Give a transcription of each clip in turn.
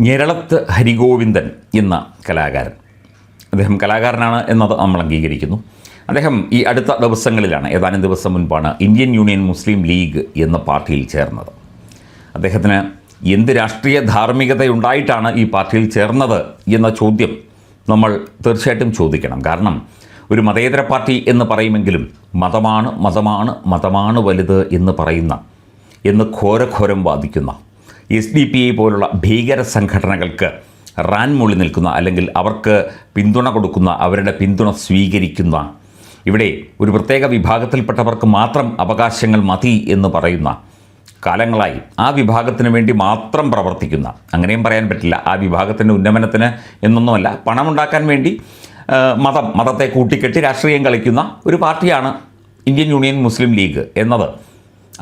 ഞെരളത്ത് ഹരിഗോവിന്ദൻ എന്ന കലാകാരൻ, അദ്ദേഹം കലാകാരനാണ് എന്നത് നമ്മൾ അംഗീകരിക്കുന്നു. അദ്ദേഹം ഈ അടുത്ത ദിവസങ്ങളിലാണ്, ഏതാനും ദിവസം മുൻപാണ് ഇന്ത്യൻ യൂണിയൻ മുസ്ലിം ലീഗ് എന്ന പാർട്ടിയിൽ ചേർന്നത്. അദ്ദേഹത്തിന് എന്ത് രാഷ്ട്രീയ ധാർമ്മികതയുണ്ടായിട്ടാണ് ഈ പാർട്ടിയിൽ ചേർന്നത് എന്ന ചോദ്യം നമ്മൾ തീർച്ചയായിട്ടും ചോദിക്കണം. കാരണം ഒരു മതേതര പാർട്ടി എന്ന് പറയുമെങ്കിലും മതമാണ് വലുത് എന്ന് പറയുന്ന, എന്ന് ഘോരഘോരം വാദിക്കുന്ന SDP പോലുള്ള ഭീകര സംഘടനകൾക്ക് റാൻമൂളി നിൽക്കുന്ന, അല്ലെങ്കിൽ അവർക്ക് പിന്തുണ കൊടുക്കുന്ന, അവരുടെ പിന്തുണ സ്വീകരിക്കുന്ന, ഇവിടെ ഒരു പ്രത്യേക വിഭാഗത്തിൽപ്പെട്ടവർക്ക് മാത്രം അവകാശങ്ങൾ മതി എന്ന് പറയുന്ന കാലങ്ങളായി ആ വിഭാഗത്തിന് വേണ്ടി മാത്രം പ്രവർത്തിക്കുന്ന, അങ്ങനെയും പറയാൻ പറ്റില്ല, ആ വിഭാഗത്തിൻ്റെ ഉന്നമനത്തിന് എന്നൊന്നുമല്ല, പണമുണ്ടാക്കാൻ വേണ്ടി മതത്തെ കൂട്ടിക്കെട്ടി രാഷ്ട്രീയം കളിക്കുന്ന ഒരു പാർട്ടിയാണ് ഇന്ത്യൻ യൂണിയൻ മുസ്ലിം ലീഗ് എന്നത്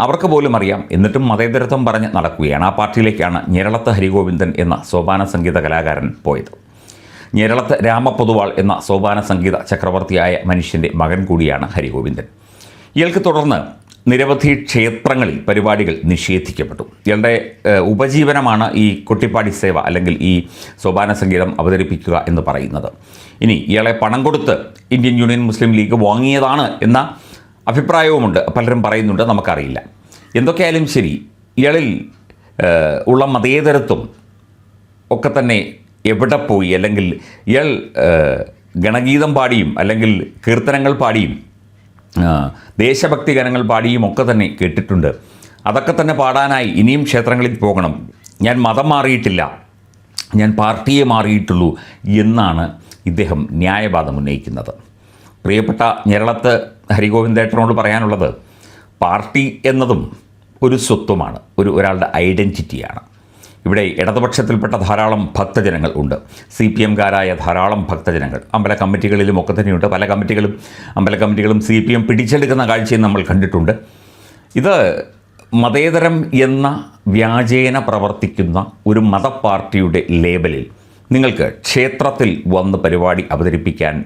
അവർക്ക് പോലും അറിയാം. എന്നിട്ടും മതേതരത്വം പറഞ്ഞ് നടക്കുകയാണ്. ആ പാർട്ടിയിലേക്കാണ് ഞെരളത്ത് ഹരിഗോവിന്ദൻ എന്ന സോപാന സംഗീത കലാകാരൻ പോയത്. ഞെരളത്ത് രാമപൊതുവാൾ എന്ന സോപാന സംഗീത ചക്രവർത്തിയായ മനുഷ്യൻ്റെ മകൻ കൂടിയാണ് ഹരിഗോവിന്ദൻ. ഇയാൾക്ക് തുടർന്ന് നിരവധി ക്ഷേത്രങ്ങളിൽ പരിപാടികൾ നിഷേധിക്കപ്പെട്ടു. ഇയാളുടെ ഉപജീവനമാണ് ഈ കൊട്ടിപ്പാടി സേവ, അല്ലെങ്കിൽ ഈ സോപാന സംഗീതം അവതരിപ്പിക്കുക എന്ന് പറയുന്നത്. ഇനി ഇയാളെ പണം കൊടുത്ത് ഇന്ത്യൻ യൂണിയൻ മുസ്ലിം ലീഗ് വാങ്ങിയതാണ് എന്ന അഭിപ്രായവുമുണ്ട്, പലരും പറയുന്നുണ്ട്, നമുക്കറിയില്ല. എന്തൊക്കെയായാലും ശരി, ഇയാളിൽ ഉള്ള മതേതരത്വം ഒക്കെ തന്നെ എവിടെ പോയി? അല്ലെങ്കിൽ ഇയാൾ ഗണഗീതം പാടിയും അല്ലെങ്കിൽ കീർത്തനങ്ങൾ പാടിയും ദേശഭക്തി ഗാനങ്ങൾ പാടിയും ഒക്കെ തന്നെ കേട്ടിട്ടുണ്ട്. അതൊക്കെ തന്നെ പാടാനായി ഇനിയും ക്ഷേത്രങ്ങളിൽ പോകണം. ഞാൻ മതം മാറിയിട്ടില്ല, ഞാൻ പാർട്ടിയെ മാറിയിട്ടുള്ളൂ എന്നാണ് ഇദ്ദേഹം ന്യായവാദം ഉന്നയിക്കുന്നത്. പ്രിയപ്പെട്ട ഞെരളത്ത് ഹരിഗോവിന്ദേട്ടനോട് പറയാനുള്ളത്, പാർട്ടി എന്നതും ഒരു സ്വത്വമാണ്, ഒരാളുടെ ഐഡൻറ്റിറ്റിയാണ്. ഇവിടെ ഇടതുപക്ഷത്തിൽപ്പെട്ട ധാരാളം ഭക്തജനങ്ങൾ ഉണ്ട്, CPMകാരായ ധാരാളം ഭക്തജനങ്ങൾ അമ്പല കമ്മിറ്റികളിലും ഒക്കെ തന്നെയുണ്ട്. പല അമ്പല കമ്മിറ്റികളും CPM പിടിച്ചെടുക്കുന്ന കാഴ്ചയും നമ്മൾ കണ്ടിട്ടുണ്ട്. ഇത് മതേതരം എന്ന വ്യാജേന പ്രവർത്തിക്കുന്ന ഒരു മതപാർട്ടിയുടെ ലേബലിൽ നിങ്ങൾക്ക് ക്ഷേത്രത്തിൽ വന്ന് പരിപാടി അവതരിപ്പിക്കാൻ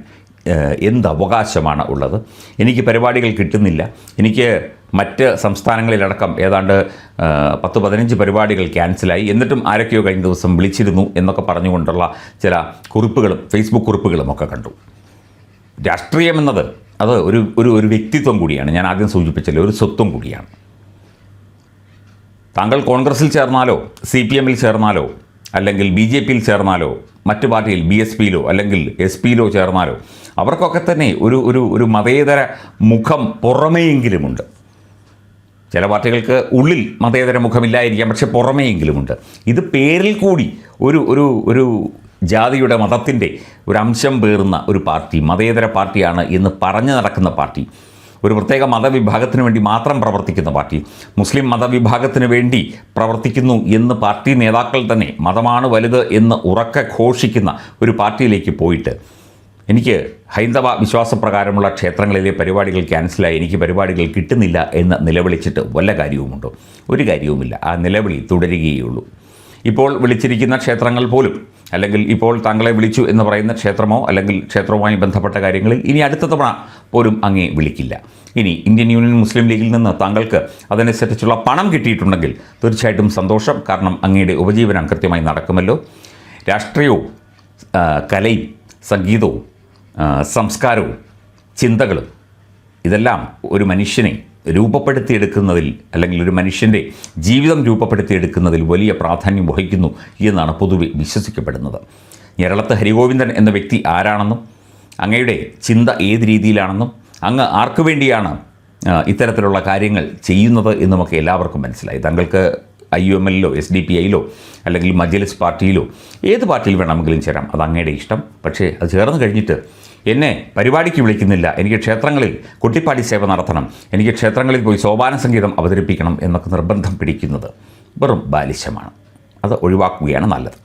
എന്ത് അവകാശമാണ് ഉള്ളത്? എനിക്ക് പരിപാടികൾ കിട്ടുന്നില്ല, എനിക്ക് മറ്റ് സംസ്ഥാനങ്ങളിലടക്കം ഏതാണ്ട് 10-15 പരിപാടികൾ ക്യാൻസലായി, എന്നിട്ടും ആരൊക്കെയോ കഴിഞ്ഞ ദിവസം വിളിച്ചിരുന്നു എന്നൊക്കെ പറഞ്ഞുകൊണ്ടുള്ള ചില കുറിപ്പുകളും ഫേസ്ബുക്ക് കുറിപ്പുകളും ഒക്കെ കണ്ടു. രാഷ്ട്രീയം എന്നത് അത് ഒരു വ്യക്തിത്വം കൂടിയാണ്. ഞാൻ ആദ്യം സൂചിപ്പിച്ചല്ലോ, ഒരു സ്വത്വം കൂടിയാണ്. താങ്കൾ കോൺഗ്രസിൽ ചേർന്നാലോ CPMൽ ചേർന്നാലോ അല്ലെങ്കിൽ BJPയിൽ ചേർന്നാലോ മറ്റു പാർട്ടിയിൽ BSPയിലോ അല്ലെങ്കിൽ SPയിലോ ചേർന്നാലോ അവർക്കൊക്കെ തന്നെ ഒരു മതേതര മുഖം പുറമേയെങ്കിലുമുണ്ട്. ചില പാർട്ടികൾക്ക് ഉള്ളിൽ മതേതര മുഖമില്ലായിരിക്കാം, പക്ഷെ പുറമേയെങ്കിലുമുണ്ട്. ഇത് പേരിൽ കൂടി ഒരു ജാതിയുടെ മതത്തിൻ്റെ ഒരു അംശം പേറുന്ന ഒരു പാർട്ടി, മതേതര പാർട്ടിയാണ് എന്ന് പറഞ്ഞു നടക്കുന്ന പാർട്ടി, ഒരു പ്രത്യേക മതവിഭാഗത്തിന് വേണ്ടി മാത്രം പ്രവർത്തിക്കുന്ന പാർട്ടി, മുസ്ലിം മതവിഭാഗത്തിന് വേണ്ടി പ്രവർത്തിക്കുന്നു എന്ന് പാർട്ടി നേതാക്കൾ തന്നെ മതമാണ് വലുത് എന്ന് ഉറക്കെ ഘോഷിക്കുന്ന ഒരു പാർട്ടിയിലേക്ക് പോയിട്ട് എനിക്ക് ഹൈന്ദവ വിശ്വാസപ്രകാരമുള്ള ക്ഷേത്രങ്ങളിലെ പരിപാടികൾ ക്യാൻസലായി, എനിക്ക് പരിപാടികൾ കിട്ടുന്നില്ല എന്ന് നിലവിളിച്ചിട്ട് വല്ല കാര്യവുമുണ്ടോ? ഒരു കാര്യവുമില്ല. ആ നിലവിളി തുടരുകയുള്ളൂ. ഇപ്പോൾ വിളിച്ചിരിക്കുന്ന ക്ഷേത്രങ്ങൾ പോലും, അല്ലെങ്കിൽ ഇപ്പോൾ താങ്കളെ വിളിച്ചു എന്ന് പറയുന്ന ക്ഷേത്രമോ അല്ലെങ്കിൽ ക്ഷേത്രവുമായി ബന്ധപ്പെട്ട കാര്യങ്ങളിൽ ഇനി അടുത്ത തവണ പോലും അങ്ങേ വിളിക്കില്ല. ഇനി ഇന്ത്യൻ യൂണിയൻ മുസ്ലിം ലീഗിൽ നിന്ന് താങ്കൾക്ക് അതനുസരിച്ചുള്ള പണം കിട്ടിയിട്ടുണ്ടെങ്കിൽ തീർച്ചയായിട്ടും സന്തോഷം. കാരണം അങ്ങയുടെ ഉപജീവനം കൃത്യമായി നടക്കുമല്ലോ. രാഷ്ട്രീയവും കലയും സംഗീതവും സംസ്കാരവും ചിന്തകളും ഇതെല്ലാം ഒരു മനുഷ്യനെ രൂപപ്പെടുത്തിയെടുക്കുന്നതിൽ, അല്ലെങ്കിൽ ഒരു മനുഷ്യൻ്റെ ജീവിതം രൂപപ്പെടുത്തിയെടുക്കുന്നതിൽ വലിയ പ്രാധാന്യം വഹിക്കുന്നു എന്നാണ് പൊതുവെ വിശ്വസിക്കപ്പെടുന്നത്. ഞെരളത്ത് ഹരിഗോവിന്ദൻ എന്ന വ്യക്തി ആരാണെന്നും അങ്ങയുടെ ചിന്ത ഏത് രീതിയിലാണെന്നും അങ്ങ് ആർക്കു വേണ്ടിയാണ് ഇത്തരത്തിലുള്ള കാര്യങ്ങൾ ചെയ്യുന്നത് എന്നുമൊക്കെ എല്ലാവർക്കും മനസ്സിലായി. താങ്കൾക്ക് IUMLലോ SDPIയിലോ അല്ലെങ്കിൽ മജ്ലിസ് പാർട്ടിയിലോ ഏത് പാർട്ടിയിൽ വേണമെങ്കിലും ചേരാം, അത് അങ്ങയുടെ ഇഷ്ടം. പക്ഷേ അത് ചേർന്ന് കഴിഞ്ഞിട്ട് എന്നെ പരിപാടിക്ക് വിളിക്കുന്നില്ല, എനിക്ക് ക്ഷേത്രങ്ങളിൽ കൊട്ടിപ്പാടി സേവ നടത്തണം, എനിക്ക് ക്ഷേത്രങ്ങളിൽ പോയി സോപാന സംഗീതം അവതരിപ്പിക്കണം എന്നൊക്കെ നിർബന്ധം പിടിക്കുന്നത് വെറും ബാലിശമാണ്. അത് ഒഴിവാക്കുകയാണ് നല്ലത്.